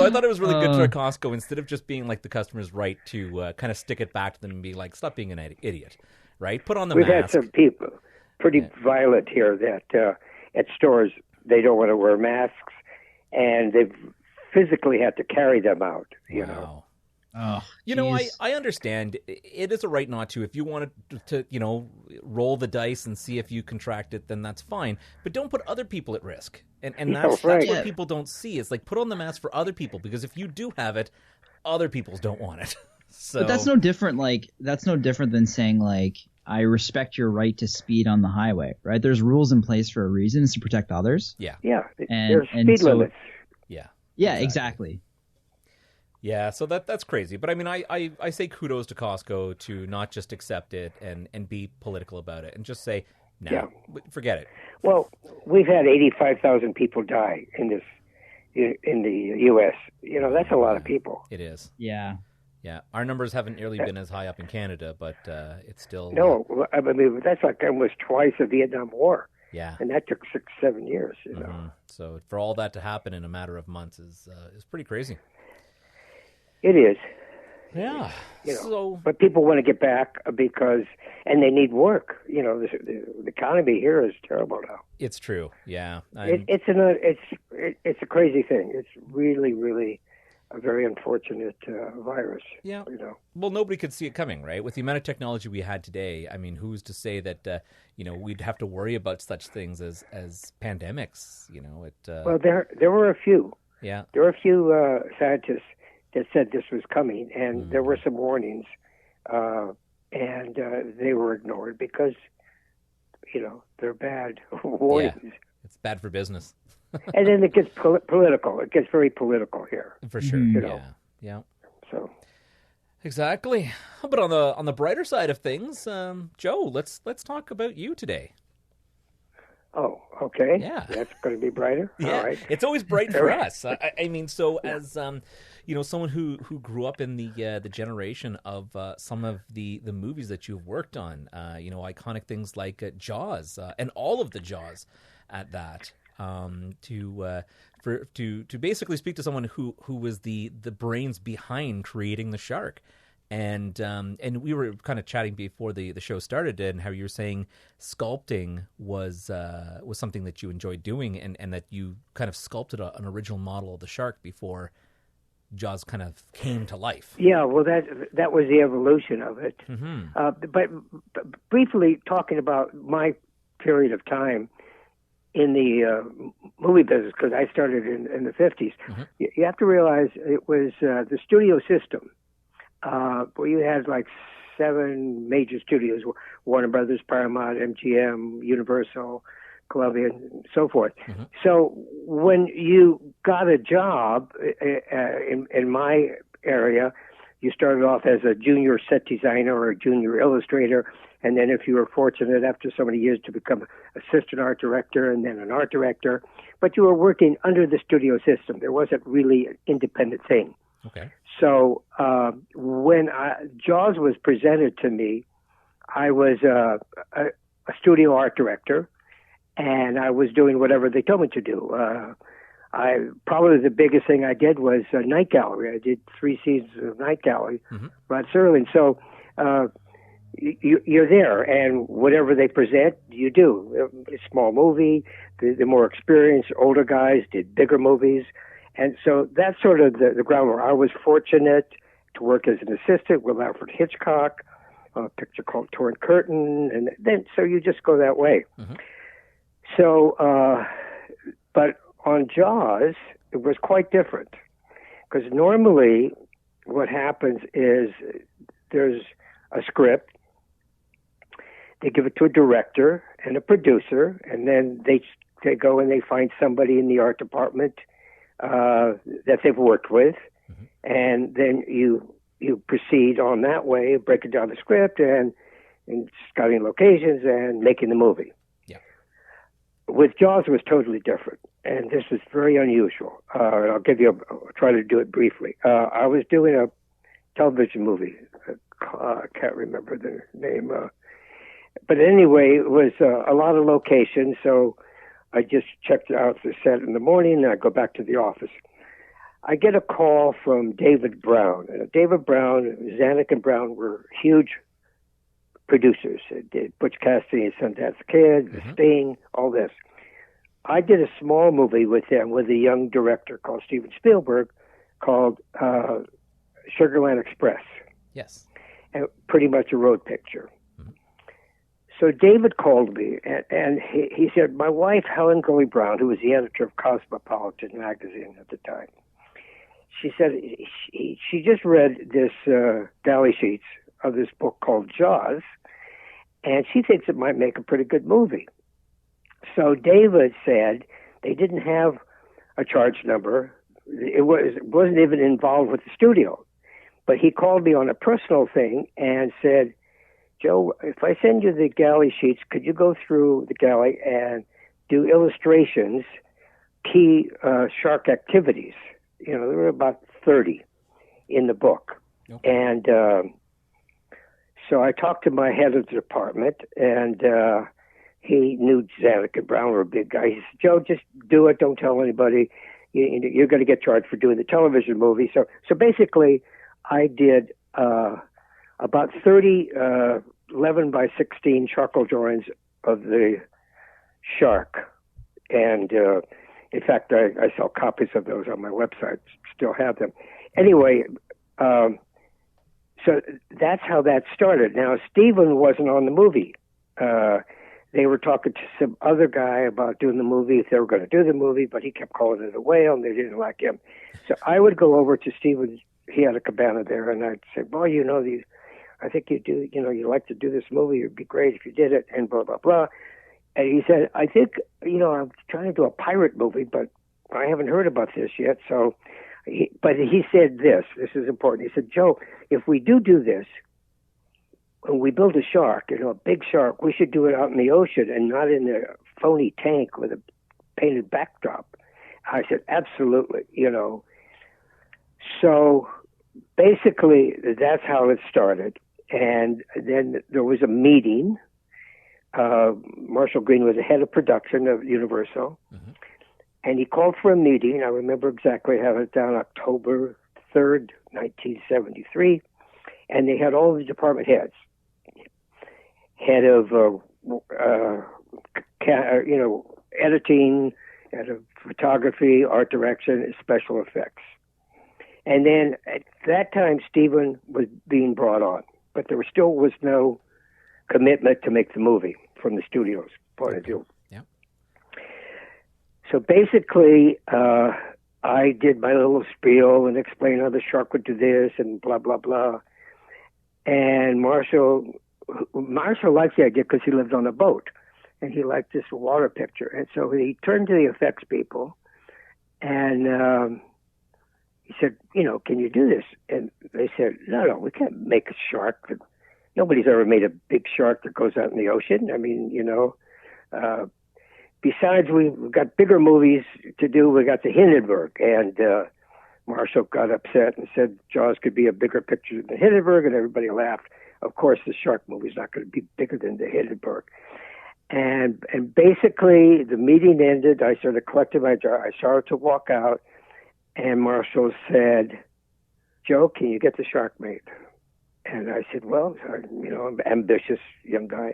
So I thought it was really good for Costco, instead of just being like the customer's right to kind of stick it back to them and be like, stop being an idiot, right? Put on the We've mask. had some people pretty violent here that at stores they don't want to wear masks, and they've physically had to carry them out. You know. Oh, you know, I understand. It is a right not to. If you want to, roll the dice and see if you contract it, then that's fine. But don't put other people at risk. And that's what people don't see. It's like, put on the mask for other people, because if you do have it, other people don't want it. So, but that's no different. That's no different than saying, like, I respect your right to speed on the highway, right? There's rules in place for a reason. It's to protect others. Yeah. Yeah. There's speed limits. Yeah. Yeah, exactly. Yeah, so that's crazy. But I mean, I say kudos to Costco to not just accept it and be political about it and just say, no, forget it. Well, we've had 85,000 people die in the U.S. You know, that's a lot of people. It is. Yeah. Yeah, our numbers haven't nearly been as high up in Canada, but it's still... No, I mean, that's like almost twice the Vietnam War. Yeah. And that took 6-7 years, you know. So for all that to happen in a matter of months is pretty crazy. It is. Yeah. You know, but people want to get back and they need work. You know, the economy here is terrible now. It's true. Yeah. It's a crazy thing. It's really, really a very unfortunate virus. Yeah. You know. Well, nobody could see it coming, right? With the amount of technology we had today, I mean, who's to say that we'd have to worry about such things as pandemics? You know, Well, there were a few. Yeah. There were a few scientists that said this was coming, and there were some warnings, and they were ignored because, they're bad warnings. Yeah. It's bad for business. And then it gets political. It gets very political here. For sure. Yeah. So. Exactly. But on the brighter side of things, Joe, let's talk about you today. Oh, okay. Yeah. That's going to be brighter? Yeah. All right. It's always bright for us. I mean, so as someone who grew up in the generation of some of the movies that you've worked on, iconic things like Jaws, and all of the Jaws at that, to basically speak to someone who was the brains behind creating the shark. And we were kind of chatting before the show started, and how you were saying sculpting was something that you enjoyed doing, and that you kind of sculpted an original model of the shark before Jaws kind of came to life. Yeah, well, that was the evolution of it. Mm-hmm. But briefly talking about my period of time in the movie business, because I started in the 50s, mm-hmm. you have to realize it was the studio system. Where you had like 7 major studios: Warner Brothers, Paramount, MGM, Universal, Columbia, and so forth. Mm-hmm. So when you got a job in my area, you started off as a junior set designer or a junior illustrator, and then if you were fortunate after so many years to become assistant art director and then an art director, but you were working under the studio system. There wasn't really an independent thing. Okay. So when Jaws was presented to me, I was a studio art director, and I was doing whatever they told me to do. Probably the biggest thing I did was Night Gallery. I did 3 seasons of Night Gallery, mm-hmm. Rod Serling. So you're there, and whatever they present, you do. A small movie, the more experienced, older guys did bigger movies. And so that's sort of the groundwork. I was fortunate to work as an assistant with Alfred Hitchcock, a picture called Torn Curtain, and then so you just go that way. Mm-hmm. So, but on Jaws, it was quite different, because normally what happens is there's a script, they give it to a director and a producer, and then they go and they find somebody in the art department that they've worked with, mm-hmm. and then you proceed on that way, breaking down the script and scouting locations and making the movie. Yeah. With Jaws, it was totally different, and this was very unusual. And I'll try to do it briefly. I was doing a television movie. I can't remember the name, but anyway, it was a lot of locations, so I just checked out the set in the morning, and I go back to the office. I get a call from David Brown. David Brown, Zanuck and Brown were huge producers. They did Butch Cassidy and Sundance Kid, The Sting, all this. I did a small movie with them with a young director called Steven Spielberg called Sugarland Express. Yes. And pretty much a road picture. So David called me, and he said, my wife, Helen Gully Brown, who was the editor of Cosmopolitan magazine at the time, she said she just read this galley sheets of this book called Jaws, and she thinks it might make a pretty good movie. So David said they didn't have a charge number. It wasn't even involved with the studio. But he called me on a personal thing and said, Joe, if I send you the galley sheets, could you go through the galley and do illustrations, key shark activities? You know, there were about 30 in the book. Okay. And so I talked to my head of the department, and he knew Zanuck and Brown were a big guy. He said, Joe, just do it. Don't tell anybody. You're going to get charged for doing the television movie. So basically, I did about 30 11 by 16 charcoal drawings of the shark. And in fact, I sell copies of those on my website, still have them. Anyway, so that's how that started. Now, Stephen wasn't on the movie. They were talking to some other guy about doing the movie, if they were going to do the movie, but he kept calling it a whale, and they didn't like him. So I would go over to Stephen's. He had a cabana there, and I'd say, boy, you know, I think you do, you know, you like to do this movie. It'd be great if you did it, and blah, blah, blah. And he said, I think, you know, I'm trying to do a pirate movie, but I haven't heard about this yet. So, but he said this is important. He said, Joe, if we do this, when we build a shark, you know, a big shark, we should do it out in the ocean and not in a phony tank with a painted backdrop. I said, absolutely, you know. So basically, that's how it started. And then there was a meeting. Marshall Green was the head of production of Universal. Mm-hmm. And he called for a meeting. I remember exactly having it down October 3rd, 1973. And they had all the department heads. Head of, editing, head of photography, art direction, special effects. And then at that time, Stephen was being brought on, but there still was no commitment to make the movie from the studio's point of view. Yeah. So basically, I did my little spiel and explained how the shark would do this and blah, blah, blah. And Marshall liked the idea because he lived on a boat, and he liked this water picture. And so he turned to the effects people, and he said, you know, can you do this? And they said, no, we can't make a shark. Nobody's ever made a big shark that goes out in the ocean. I mean, you know, besides, we've got bigger movies to do. We got the Hindenburg, and Marshall got upset and said Jaws could be a bigger picture than the Hindenburg, and everybody laughed. Of course, the shark movie's not going to be bigger than the Hindenburg. And basically, the meeting ended. I started collecting my jar. I started to walk out, and Marshall said, Joe, can you get the shark made? And I said, well, you know, I'm an ambitious young guy.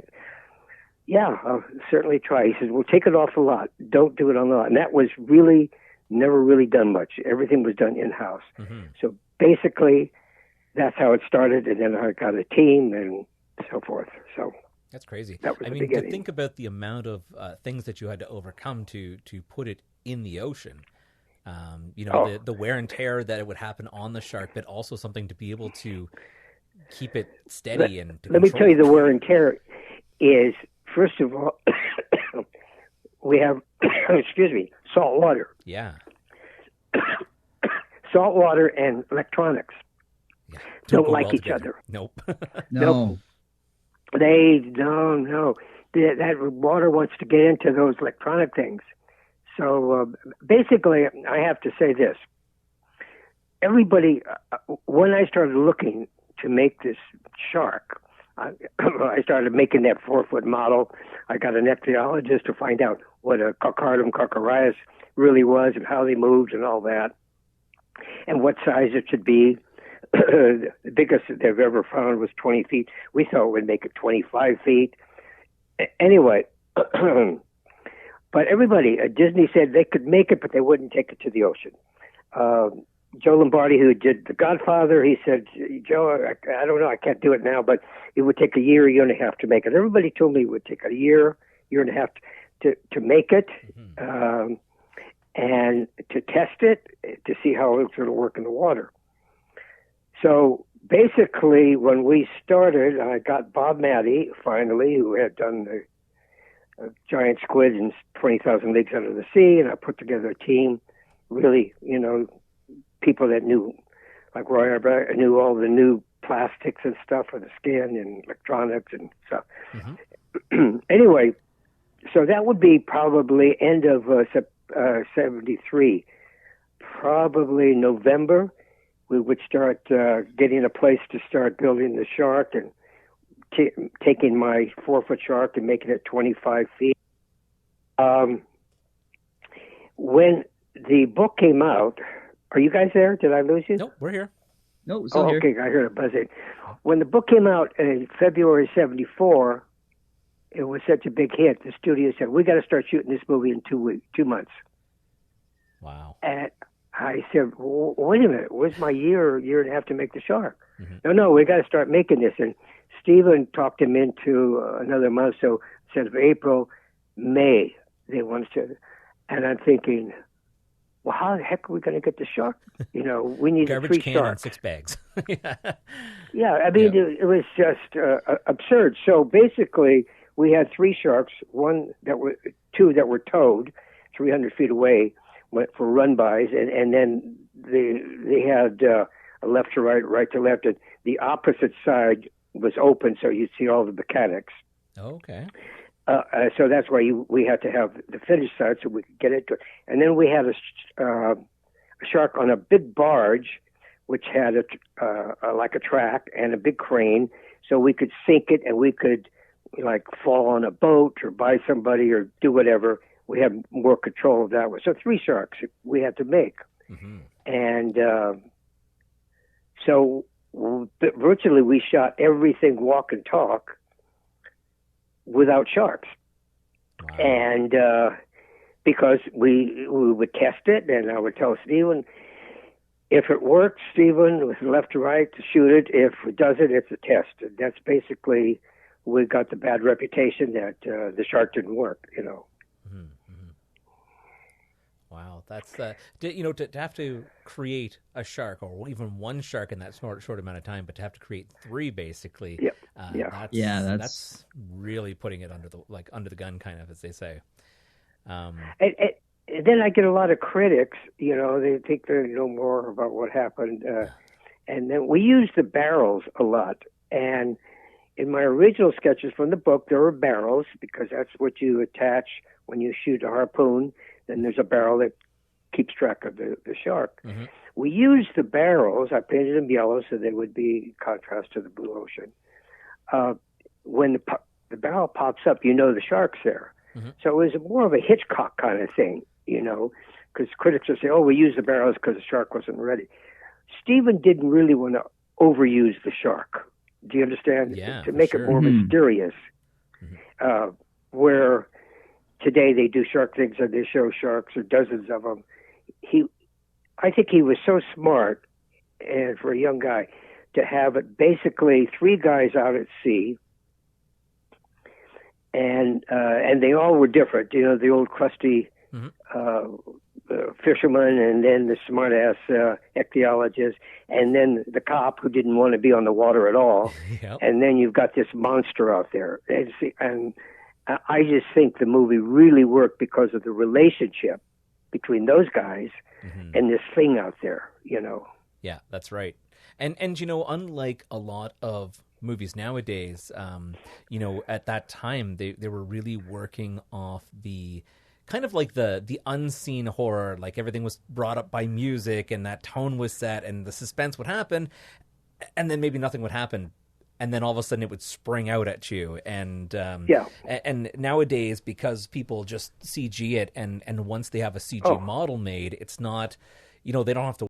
Yeah, I'll certainly try. He said, well, take it off the lot. Don't do it on the lot. And that was really never really done much. Everything was done in-house. Mm-hmm. So basically, that's how it started. And then I got a team and so forth. So that's crazy. That was I mean, beginning. To think about the amount of things that you had to overcome to put it in the ocean. You know, the wear and tear that it would happen on the shark, but also something to be able to keep it steady and to let me tell you, the wear and tear is, first of all, we have, salt water. Yeah. Salt water and electronics don't like each other. Nope. No. No. That water wants to get into those electronic things. So basically, I have to say this. Everybody, when I started looking to make this shark, I started making that 4-foot model. I got an ichthyologist to find out what a Carcharodon carcharias really was and how they moved and all that. and what size it should be. The biggest they've ever found was 20 feet. We thought we'd make it 25 feet. Anyway, but everybody at Disney said they could make it, but they wouldn't take it to the ocean. Joe Lombardi, who did The Godfather, he said, Joe, I don't know, I can't do it now, but it would take a year and a half to make it. Everybody told me it would take a year and a half to make it, and to test it, to see how it's going to work in the water. So basically, when we started, I got Bob Matty, finally, who had done the Giant Squid and 20,000 Leagues Under the Sea, and I put together a team, really, people that knew, like Roy Arbor, knew all the new plastics and stuff for the skin and electronics and stuff. Anyway, so that would be probably end of 73. Probably November, we would start getting a place to start building the shark and taking my 4-foot shark and making it 25 feet. When the book came out, are you guys there? Did I lose you? Nope, we're here. No, still here. Okay, I heard a buzzing. When the book came out in February 74, it was such a big hit. The studio said, we got to start shooting this movie in 2 months. Wow. And I said, wait a minute, where's my year and a half to make the shark? No, we got to start making this. And Stephen talked him into another month. So instead of April, May, they wanted to. And I'm thinking, well, how the heck are we going to get the shark? We need 3 can sharks. And 6 bags. Yeah, I mean, it was just absurd. So basically, we had 3 sharks, 2 that were towed 300 feet away for run-bys, and then they had a left to right, right to left, and the opposite side was open, so you'd see all the mechanics. Okay. So that's why we had to have the finished side so we could get into it. And then we had a shark on a big barge, which had like a track and a big crane, so we could sink it and we could fall on a boat or buy somebody or do whatever. We had more control of that one. So 3 sharks we had to make. And so virtually we shot everything walk and talk without sharks. Wow. And because we would test it, and I would tell Stephen, if it works, Stephen, with left to right, to shoot it. If it doesn't, it's a test. And that's basically, we got the bad reputation that the shark didn't work, Wow, that's to have to create a shark or even 1 shark in that short amount of time, but to have to create 3 basically. That's really putting it under the gun, kind of, as they say. And then I get a lot of critics. They think they know more about what happened, and then we use the barrels a lot. And in my original sketches from the book, there were barrels because that's what you attach when you shoot a harpoon. Then there's a barrel that keeps track of the shark. We used the barrels. I painted them yellow so they would be contrast to the blue ocean. When the barrel pops up, the shark's there. So it was more of a Hitchcock kind of thing, because critics would say, we used the barrels because the shark wasn't ready. Stephen didn't really want to overuse the shark. Do you understand? Yeah, to make it more mysterious. Where today they do shark things and they show sharks or dozens of them. I think he was so smart, and for a young guy, to have it basically 3 guys out at sea, and they all were different. The old crusty fisherman, and then the smart-ass ichthyologist, and then the cop who didn't want to be on the water at all. Yep. And then you've got this monster out there. And I just think the movie really worked because of the relationship between those guys and this thing out there, Yeah, that's right. And unlike a lot of movies nowadays, at that time they were really working off the kind of like the unseen horror, like everything was brought up by music and that tone was set and the suspense would happen, and then maybe nothing would happen. And then all of a sudden it would spring out at you. And and nowadays, because people just CG it, and once they have a CG model made, it's not, they don't have to